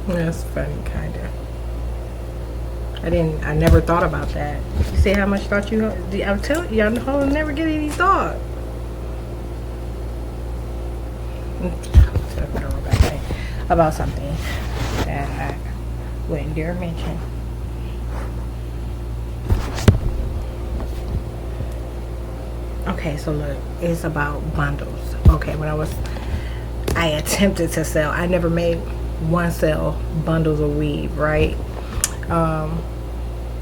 That's funny, kind of. I never thought about that. You see how much thought you, I'm telling you, I'll never get any thought. About something that I wouldn't dare mention. Okay, so look, it's about bundles. Okay, I attempted to sell. I never made one sell bundles of weed, right? Um,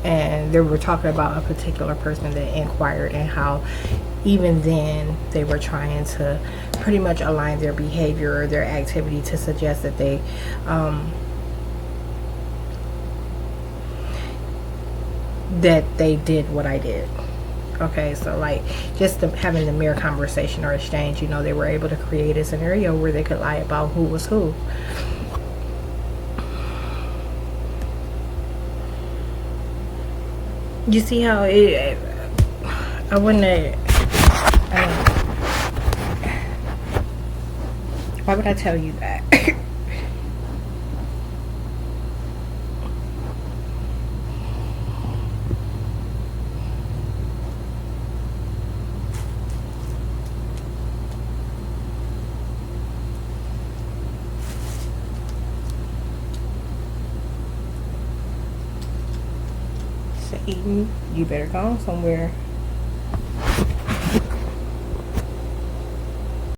and they were talking about a particular person that inquired and how even then they were trying to pretty much align their behavior or their activity to suggest that they did what I did. Okay, so like just having the mere conversation or exchange, they were able to create a scenario where they could lie about who was who. You see how I wouldn't have, why would I tell you that? Satan, you better go somewhere.